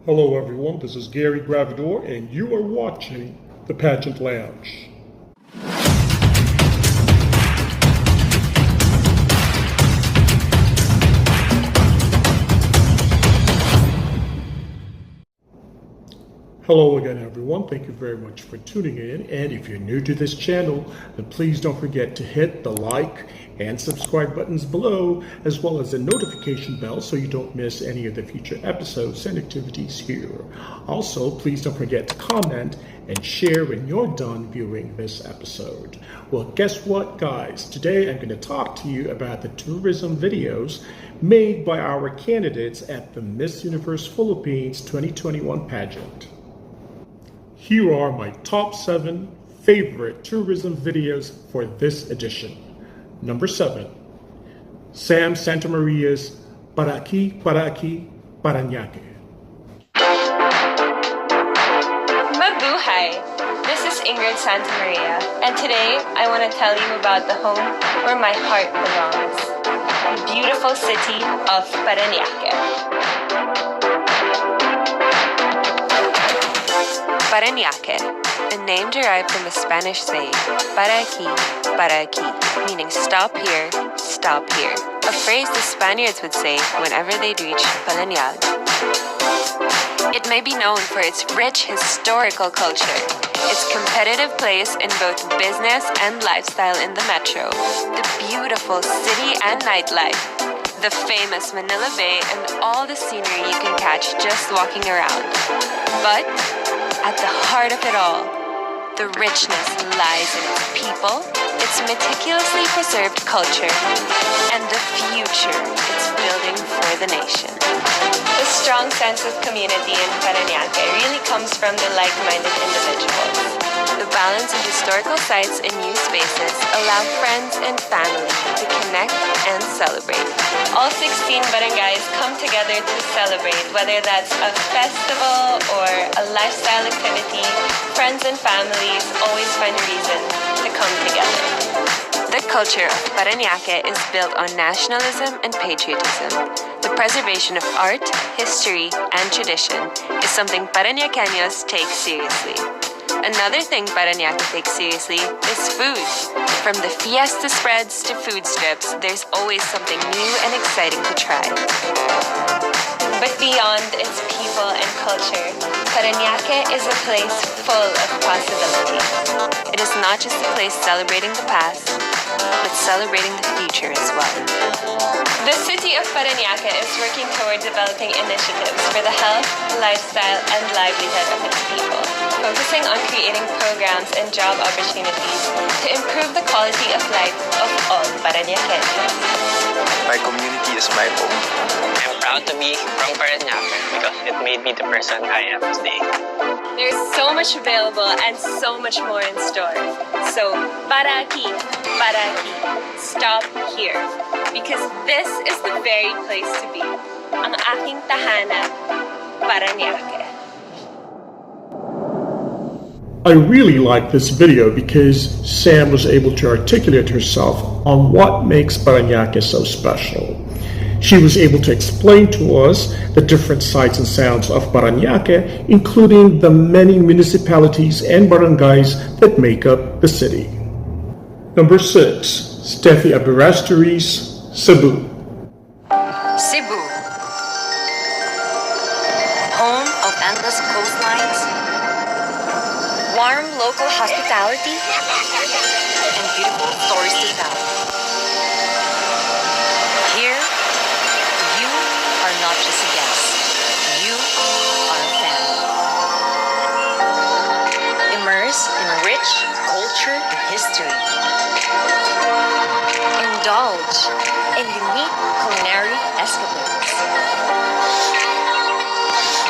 Hello everyone, this is Gary Gravidor and you are watching the Pageant Lounge. Hello again everyone, thank you very much for tuning in, and if you're new to this channel, then please don't forget to hit the like and subscribe buttons below, as well as the notification bell so you don't miss any of the future episodes and activities here. Also, please don't forget to comment and share when you're done viewing this episode. Well, guess what guys, today I'm going to talk to you about the tourism videos made by our candidates at the Miss Universe Philippines 2021 pageant. Here are my top 7 favorite tourism videos for this edition. Number 7, Sam Santamaria's Paranaque, Paranaque. Mabuhay! This is Ingrid Santamaria, and today I want to tell you about the home where my heart belongs, the beautiful city of Paranaque. Paranaque, a name derived from the Spanish saying, para aquí, meaning stop here, a phrase the Spaniards would say whenever they'd reach Paranaque. It may be known for its rich historical culture, its competitive place in both business and lifestyle in the metro, the beautiful city and nightlife, the famous Manila Bay, and all the scenery you can catch just walking around. But at the heart of it all, the richness lies in its people, its meticulously preserved culture, and the future it's building for the nation. The strong sense of community in Paranaque really comes from the like-minded individuals. The balance of historical sites and new spaces allow friends and family to connect and celebrate. All 16 barangays come together to celebrate, whether that's a festival or a lifestyle activity. Friends and families always find a reason to come together. The culture of Paranaque is built on nationalism and patriotism. The preservation of art, history, and tradition is something Paranaqueños take seriously. Another thing Paranaque takes seriously is food. From the fiesta spreads to food strips, there's always something new and exciting to try. But beyond its people and culture, Paranaque is a place full of possibilities. It is not just a place celebrating the past, but celebrating the future as well. The city of Paranaque is working toward developing initiatives for the health, lifestyle, and livelihood of its people, focusing on creating programs and job opportunities to improve the quality of life of all Paranaqueños. My community is my home. I'm proud to be from Paranaque because it made me the person I am today. There's so much available and so much more in store. So, para aquí, stop here. Because this is the very place to be. Ang aking tahanan, Paranaque. I really like this video because Sam was able to articulate herself on what makes Paranaque so special. She was able to explain to us the different sights and sounds of Paranaque, including the many municipalities and barangays that make up the city. Number 6, Steffi Abirasturi's Cebu. Cebu, home of endless coastlines, warm local hospitality, and beautiful stories to tell. Here, you are not just a guest, you are a fan. Immerse in rich culture and history. Indulge in unique culinary escapades.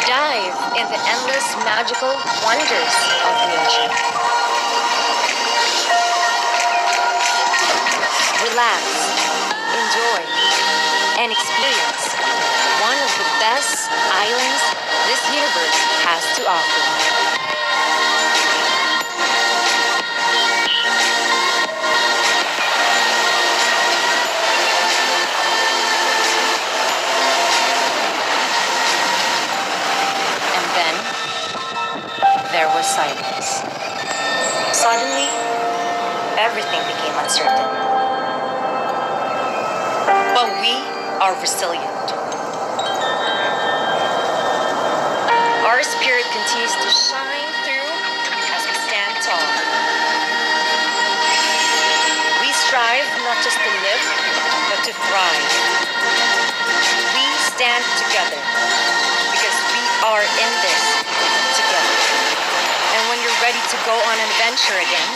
Dive in the endless magical wonders of nature. Relax, enjoy, and experience one of the best islands this universe has to offer. then, there was silence. Suddenly, everything became uncertain. But we are resilient. Our spirit continues to shine through as we stand tall. We strive not just to live, but to thrive. We stand together because we are in this together. And when you're ready to go on an adventure again,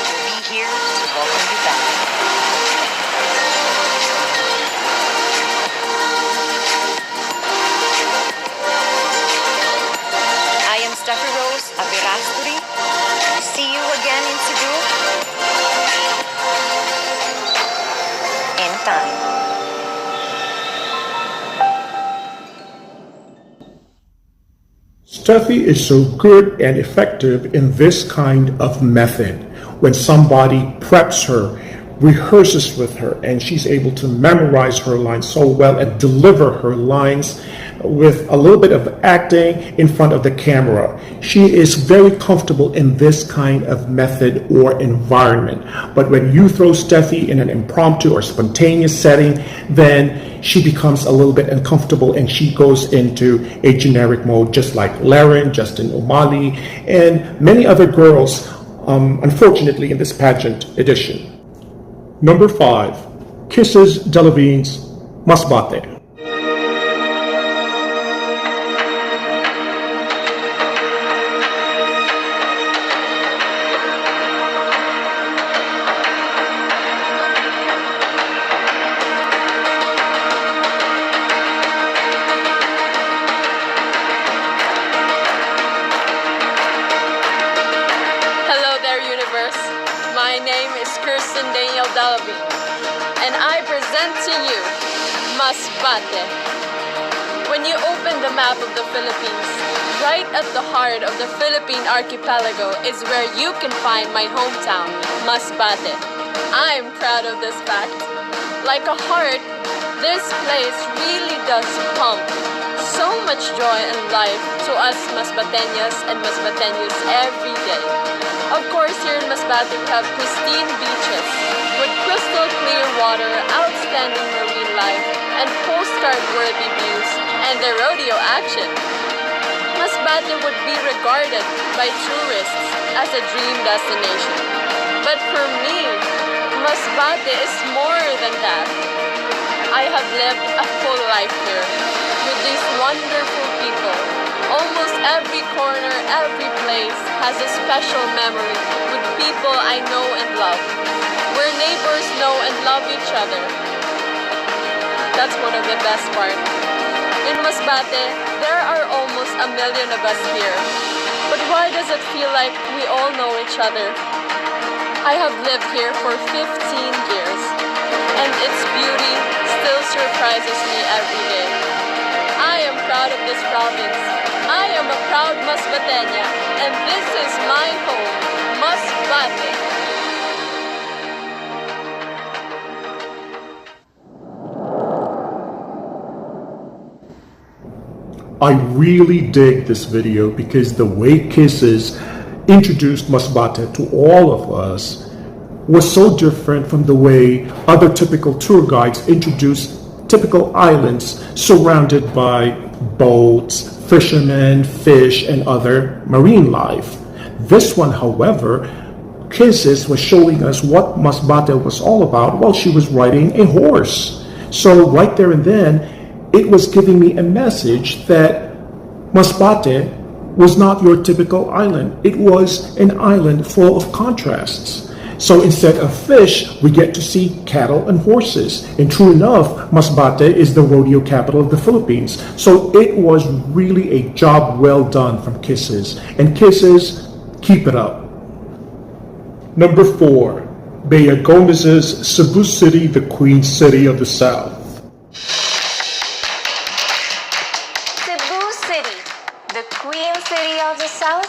we'll be here to welcome you back. I am Steffi Rose Abirasturi. See you again in Cebu in time. Steffi is so good and effective in this kind of method. When somebody preps her, rehearses with her, and she's able to memorize her lines so well and deliver her lines with a little bit of acting in front of the camera. She is very comfortable in this kind of method or environment. But when you throw Steffi in an impromptu or spontaneous setting, then she becomes a little bit uncomfortable and she goes into a generic mode, just like Laren, Justin O'Malley, and many other girls, unfortunately, in this pageant edition. Number 5, Kisses Delavine's Masbate. And I present to you Masbate. When you open the map of the Philippines, right at the heart of the Philippine archipelago is where you can find my hometown, Masbate. I'm proud of this fact. Like a heart, this place really does pump so much joy and life to us Masbateñas and Masbateños every day. Of course, here in Masbate we have pristine beaches with crystal clear water, outstanding marine life, and postcard-worthy views, and the rodeo action. Masbate would be regarded by tourists as a dream destination. But for me, Masbate is more than that. I have lived a full life here with these wonderful people. Almost every corner, every place has a special memory with people I know and love, where neighbors know and love each other. That's one of the best parts. In Masbate, there are almost 1 million of us here. But why does it feel like we all know each other? I have lived here for 15 years, and its beauty still surprises me every day. I am proud of this province. I am a proud Masbateña, and this is my home, Masbate. I really dig this video because the way Kisses introduced Masbate to all of us was so different from the way other typical tour guides introduce typical islands surrounded by boats, fishermen, fish, and other marine life. This one, however, Kisses was showing us what Masbate was all about while she was riding a horse. So right there and then, it was giving me a message that Masbate was not your typical island. It was an island full of contrasts. So instead of fish, we get to see cattle and horses. And true enough, Masbate is the rodeo capital of the Philippines. So it was really a job well done from Kisses. And Kisses, keep it up. Number 4, Bea Gomez's Cebu City, the Queen City of the South. Cebu City, the Queen City of the South,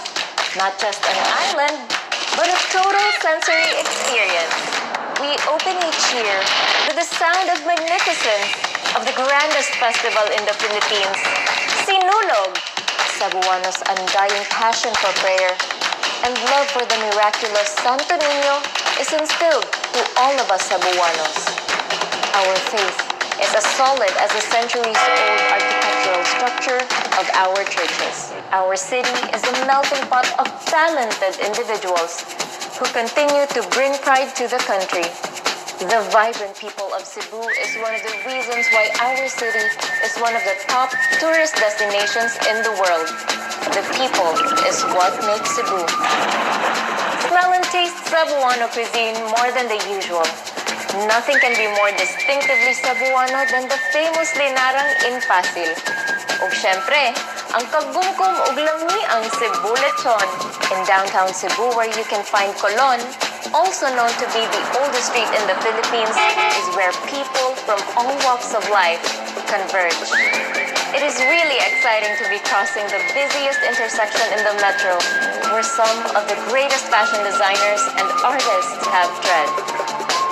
not just an island, but a total sensory experience. We open each year with the sound of magnificence of the grandest festival in the Philippines, Sinulog, Cebuanos' undying passion for prayer and love for the miraculous Santo Niño is instilled to all of us Cebuanos. Our faith is as solid as the centuries-old architectural structure of our churches. Our city is a melting pot of talented individuals who continue to bring pride to the country. The vibrant people of Cebu is one of the reasons why our city is one of the top tourist destinations in the world. The people is what makes Cebu. Smell and taste Cebuano cuisine more than the usual. Nothing can be more distinctively Cebuano than the famous linarang in Pasil. Ug syempre, ang kagumkum ug lami ang Cebu lechon. In downtown Cebu, where you can find Colon, also known to be the oldest street in the Philippines, is where people from all walks of life converge. It is really exciting to be crossing the busiest intersection in the metro, where some of the greatest fashion designers and artists have tread.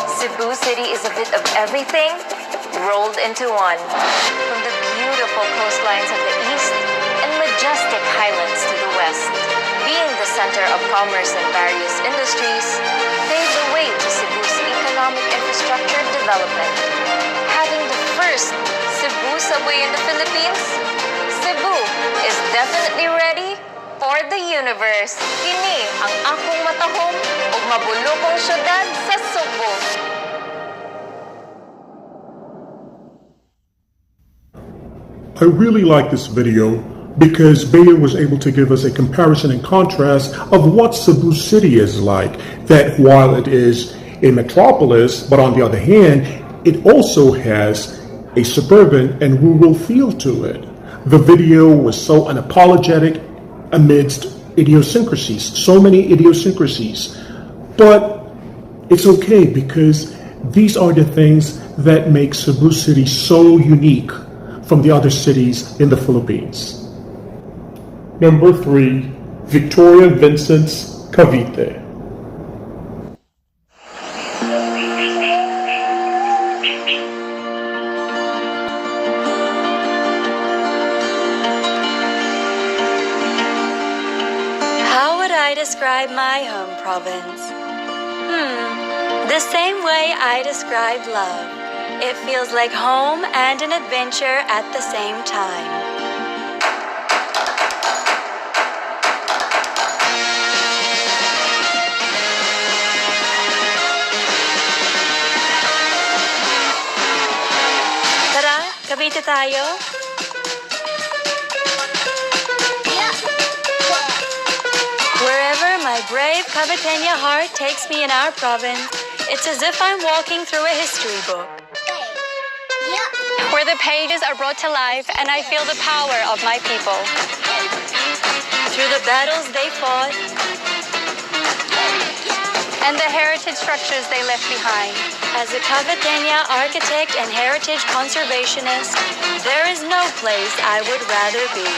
Cebu City is a bit of everything rolled into one. From the beautiful coastlines of the east and majestic highlands to the west, being the center of commerce and various industries, paved the way to Cebu's economic infrastructure development. Having the first Cebu subway in the Philippines, Cebu is definitely ready for the universe. Kini ang akong matahom ug mabulokong syudad sa Cebu. I really like this video because Bea was able to give us a comparison and contrast of what Cebu City is like. That while it is a metropolis, but on the other hand, it also has a suburban and rural feel to it. The video was so unapologetic amidst idiosyncrasies, so many idiosyncrasies. But it's okay because these are the things that make Cebu City so unique from the other cities in the Philippines. Number 3, Victoria Vincent's Cavite. How would I describe my home province? The same way I describe love. It feels like home and an adventure at the same time. Tara, Cavite tayo? Wherever my brave Caviteña heart takes me in our province, it's as if I'm walking through a history book. Where the pages are brought to life and I feel the power of my people. Through the battles they fought and the heritage structures they left behind. As a Caviteña architect and heritage conservationist, there is no place I would rather be.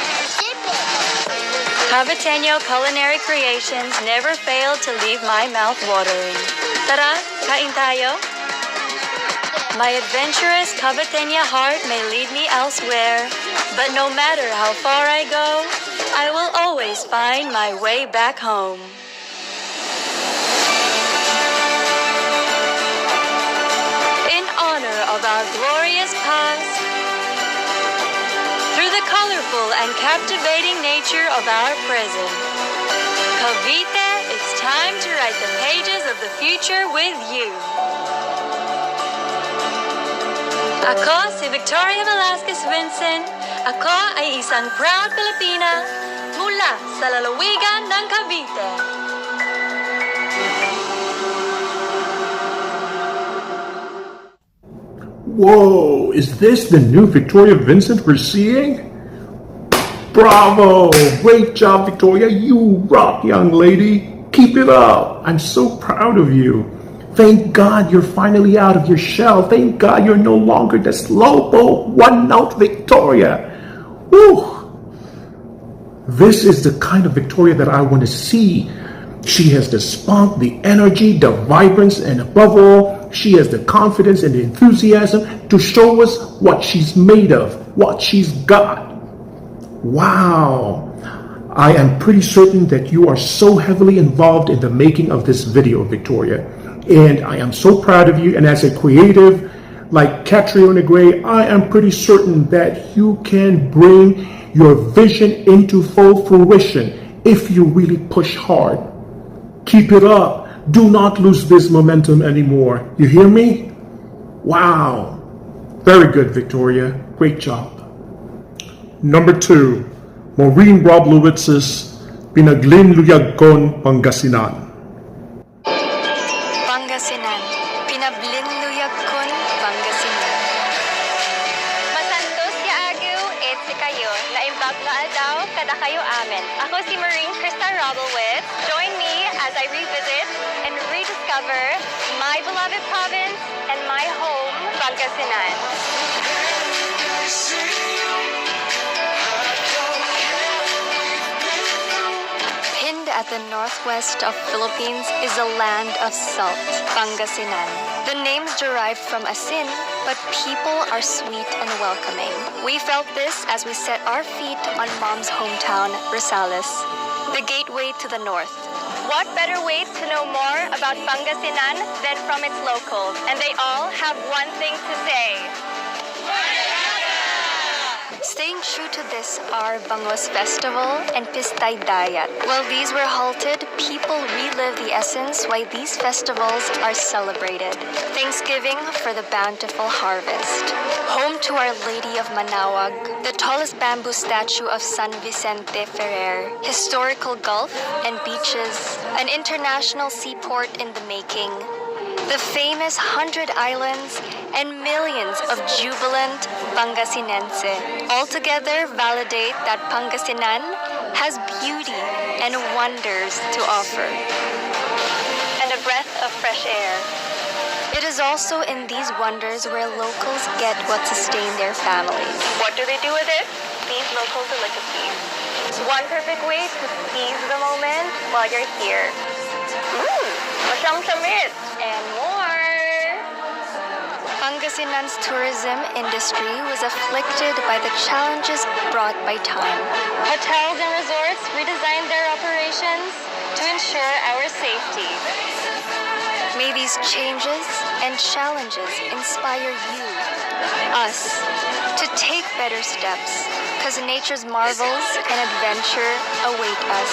Caviteño culinary creations never fail to leave my mouth watering. Tara, kain tayo? My adventurous Caviteña heart may lead me elsewhere, but no matter how far I go, I will always find my way back home. In honor of our glorious past, through the colorful and captivating nature of our present, Cavite, it's time to write the pages of the future with you. Ako si Victoria Velasquez Vincent. Ako ay isang proud Pilipina mula sa lalawigan ng Cavite. Whoa, is this the new Victoria Vincent we're seeing? Bravo! Great job, Victoria. You rock, young lady. Keep it up. I'm so proud of you. Thank God you're finally out of your shell. Thank God you're no longer the slowpoke, one-note Victoria. Woo! This is the kind of Victoria that I want to see. She has the spunk, the energy, the vibrance, and above all, she has the confidence and the enthusiasm to show us what she's made of, what she's got. Wow! I am pretty certain that you are so heavily involved in the making of this video, Victoria. And I am so proud of you. And as a creative like Catriona Gray, I am pretty certain that you can bring your vision into full fruition if you really push hard. Keep it up. Do not lose this momentum anymore. You hear me? Wow. Very good, Victoria. Great job. Number 2, Maureen Roblowitz's Pinaglinluyag-kon, Pangasinan. Pangasinan, pinablinluyag-kon, Pangasinan. Masantos ya agu, si kayo, naimbag na aldaw, kada kayo amin. Ako si Maureen Krista Robelwitz. Join me as I revisit and rediscover my beloved province and my home, Pangasinan. Pinned at the northwest of Philippines is a land of salt, Pangasinan. The name's derived from asin, but people are sweet and welcoming. We felt this as we set our feet on Mom's hometown, Rosales, the gateway to the north. What better way to know more about Pangasinan than from its locals? And they all have one thing to say. Staying true to this are Bangos Festival and Pistay Dayat. While these were halted, people relive the essence why these festivals are celebrated. Thanksgiving for the bountiful harvest. Home to Our Lady of Manawag, the tallest bamboo statue of San Vicente Ferrer, historical gulf and beaches, an international seaport in the making, the famous 100 Islands, and millions of jubilant Pangasinense. Altogether validate that Pangasinan has beauty and wonders to offer. And a breath of fresh air. It is also in these wonders where locals get what sustain their families. What do they do with it? These local delicacies. One perfect way to seize the moment while you're here. Masyam-shamit! And more! Pangasinan's tourism industry was afflicted by the challenges brought by time. Hotels and resorts redesigned their operations to ensure our safety. May these changes and challenges inspire you, us, to take better steps, because nature's marvels and adventure await us.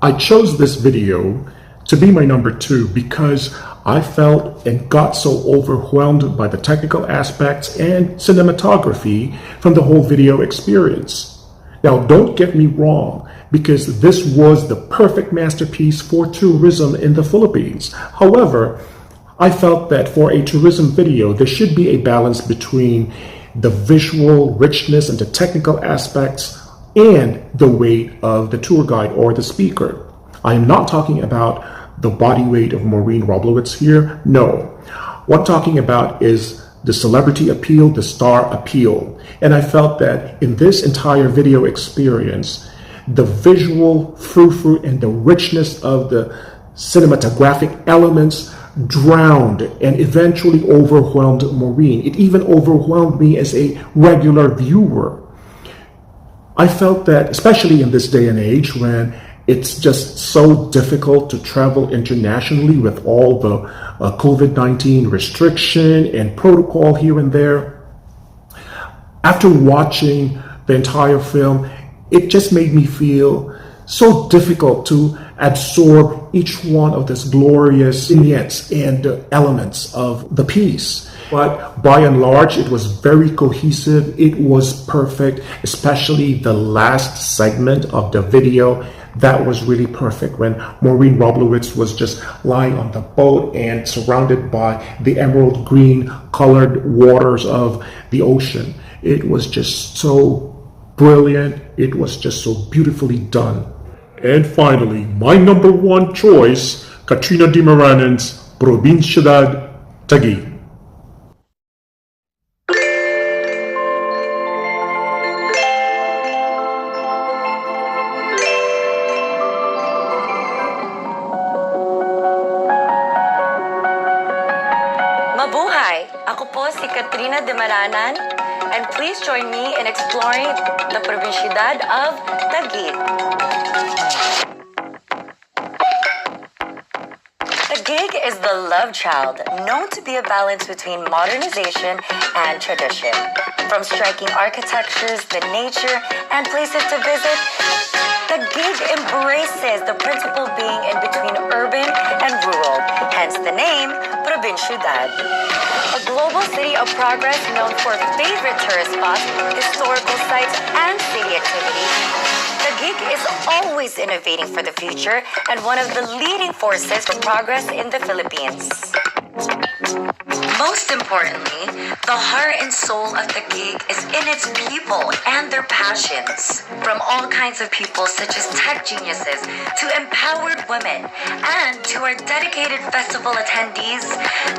I chose this video to be my number 2 because I felt and got so overwhelmed by the technical aspects and cinematography from the whole video experience. Now, don't get me wrong, because this was the perfect masterpiece for tourism in the Philippines. However, I felt that for a tourism video, there should be a balance between the visual richness and the technical aspects and the weight of the tour guide or the speaker. I am not talking about the body weight of Maureen Roblowitz here. No. What I'm talking about is the celebrity appeal, the star appeal. And I felt that in this entire video experience, the visual frou-frou and the richness of the cinematographic elements drowned and eventually overwhelmed Maureen. It even overwhelmed me as a regular viewer. I felt that, especially in this day and age when it's just so difficult to travel internationally with all the COVID-19 restriction and protocol here and there, after watching the entire film, it just made me feel so difficult to absorb each one of this glorious vignettes and elements of the piece. But by and large, it was very cohesive. It was perfect, especially the last segment of the video. That was really perfect when Maureen Roblowitz was just lying on the boat and surrounded by the emerald green colored waters of the ocean. It was just so brilliant. It was just so beautifully done. And finally, my number 1 choice, Katrina Di Maranen's Provinciedad Taguig. Ako po si Katrina de Maranan, and please join me in exploring the provinciedad of Taguig. Taguig is the love child, known to be a balance between modernization and tradition. From striking architectures, the nature, and places to visit, Taguig embraces the principle being in between urban and rural, hence the name Provinciedad. A global city of progress known for favorite tourist spots, historical sites, and city activities, Taguig is always innovating for the future and one of the leading forces for progress in the Philippines. Most importantly, the heart and soul of Taguig is in its people and their passions. From all kinds of people such as tech geniuses to empowered women and to our dedicated festival attendees,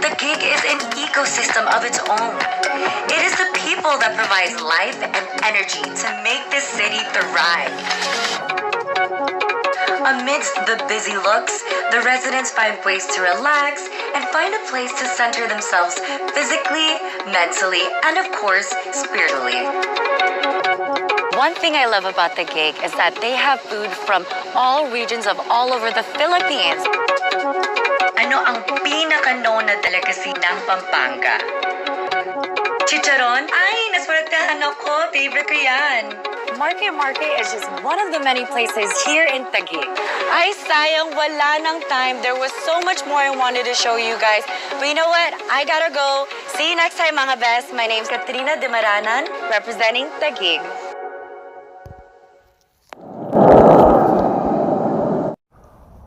Taguig is an ecosystem of its own. It is the people that provides life and energy to make this city thrive. Amidst the busy looks, the residents find ways to relax and find a place to center themselves physically, mentally, and of course, spiritually. One thing I love about the gig is that they have food from all regions of all over the Philippines. Ano ang pinaka-known na delicacy ng Pampanga? Chicharon? Ay, naswertehan ako. Favorite ko yan. Market is just one of the many places here in Taguig. Ay, sayang, wala ng time. There was so much more I wanted to show you guys. But you know what? I gotta go. See you next time, mga best. My name's Katrina de Maranan, representing Taguig.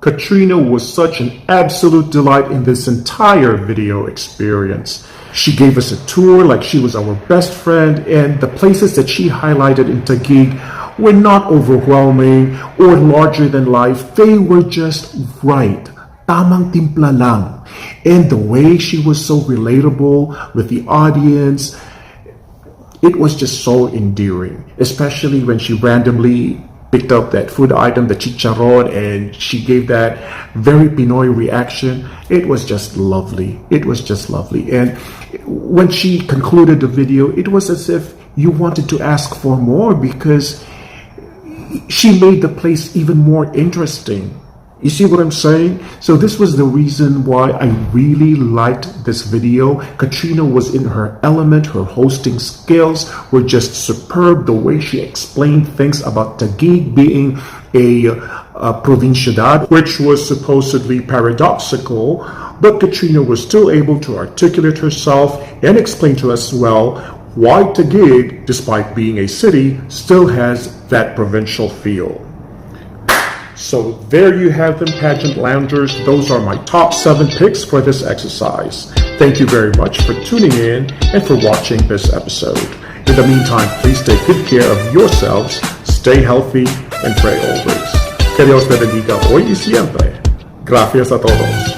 Katrina was such an absolute delight in this entire video experience. She gave us a tour like she was our best friend, and the places that she highlighted in Taguig were not overwhelming or larger than life. They were just right. Tamang timpla lang. And the way she was so relatable with the audience, it was just so endearing, especially when she randomly picked up that food item, the chicharon, and she gave that very Pinoy reaction. It was just lovely. It was just lovely. And when she concluded the video, it was as if you wanted to ask for more because she made the place even more interesting. You see what I'm saying? So this was the reason why I really liked this video. Katrina was in her element. Her hosting skills were just superb. The way she explained things about Taguig being a provinciedad, which was supposedly paradoxical, but Katrina was still able to articulate herself and explain to us well why Taguig, despite being a city, still has that provincial feel. So there you have them, pageant loungers. Those are my top 7 picks for this exercise. Thank you very much for tuning in and for watching this episode. In the meantime, please take good care of yourselves, stay healthy, and pray always. Que Dios te bendiga hoy y siempre. Gracias a todos.